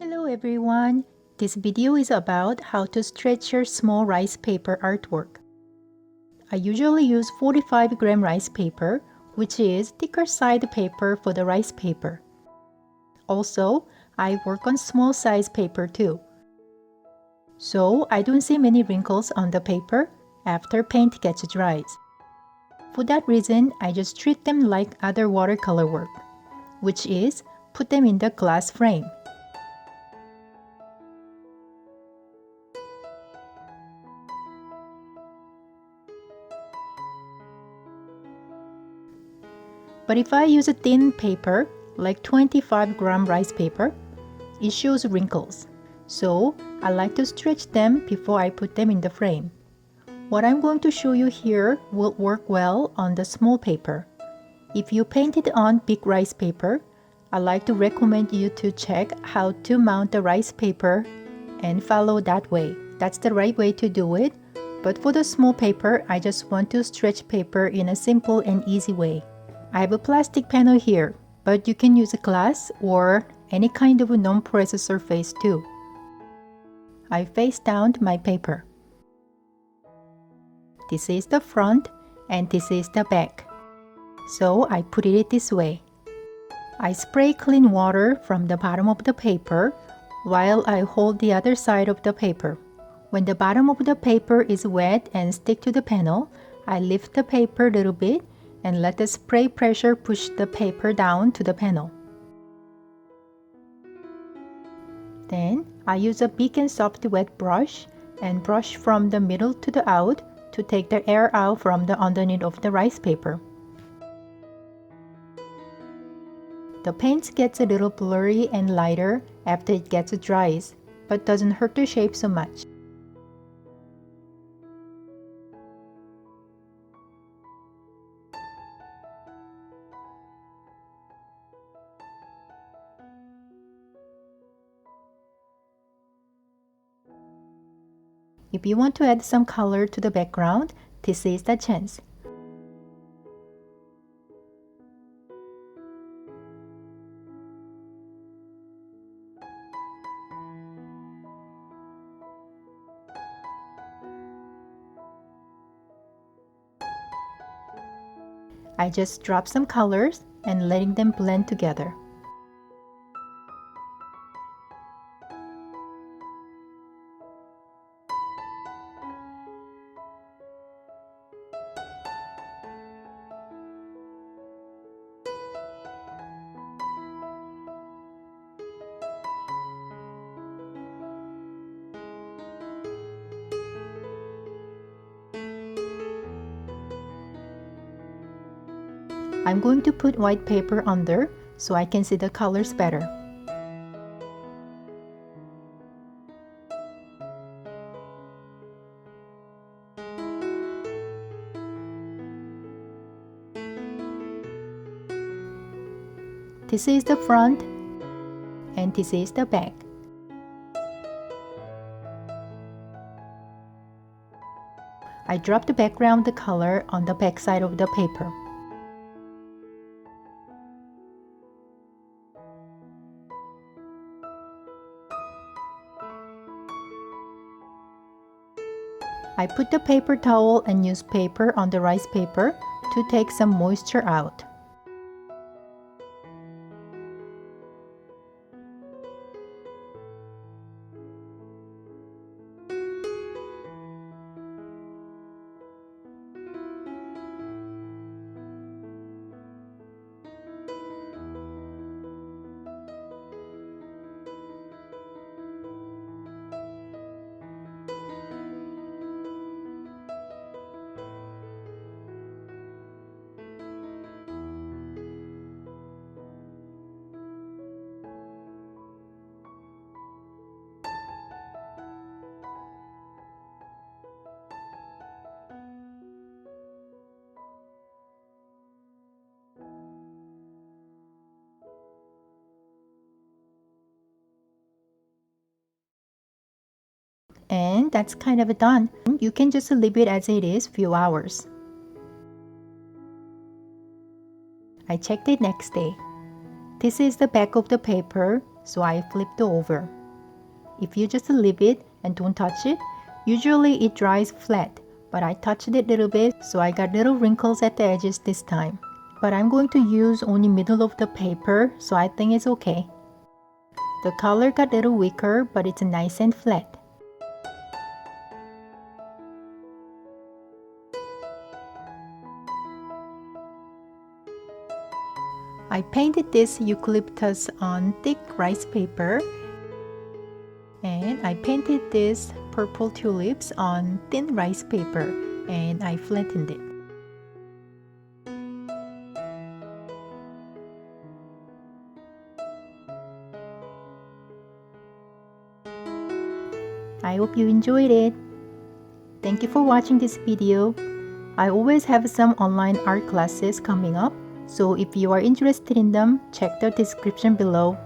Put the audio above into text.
Hello everyone! This video is about how to stretch your small rice paper artwork. I usually use 45-gram rice paper, which is thicker side paper for the rice paper. Also, I work on small size paper too. So I don't see many wrinkles on the paper after paint gets dry. For that reason, I just treat them like other watercolor work, which is put them in the glass frame. But if I use a thin paper, like 25-gram rice paper, it shows wrinkles. So I like to stretch them before I put them in the frame. What I'm going to show you here will work well on the small paper. If you painted on big rice paper, I like to recommend you to check how to mount the rice paper and follow that way. That's the right way to do it. But for the small paper, I just want to stretch paper in a simple and easy way. I have a plastic panel here, but you can use a glass or any kind of non-porous surface too. I face down my paper. This is the front and this is the back. So I put it this way. I spray clean water from the bottom of the paper while I hold the other side of the paper. When the bottom of the paper is wet and stick to the panel, I lift the paper a little bit and let the spray pressure push the paper down to the panel. Then I use a big and soft wet brush and brush from the middle to the out to take the air out from the underneath of the rice paper. The paint gets a little blurry and lighter after it gets dry, but doesn't hurt the shape so much. If you want to add some color to the background, this is the chance. I just drop some colors and letting them blend together. I'm going to put white paper under so I can see the colors better. This is the front and this is the back. I drop the background color on the back side of the paper. I put the paper towel and newspaper on the rice paper to take some moisture out. And that's kind of done. You can just leave it as it is few hours. I checked it next day. This is the back of the paper so I flipped over. If you just leave it and don't touch it, usually it dries flat, but I touched it a little bit, so I got little wrinkles at the edges this time. But I'm going to use only middle of the paper, so I think it's okay. The color got a little weaker, but it's nice and flat. I painted this eucalyptus on thick rice paper, and I painted this purple tulips on thin rice paper, and I flattened it. I hope you enjoyed it. Thank you for watching this video. I always have some online art classes coming up, so if you are interested in them, check the description below.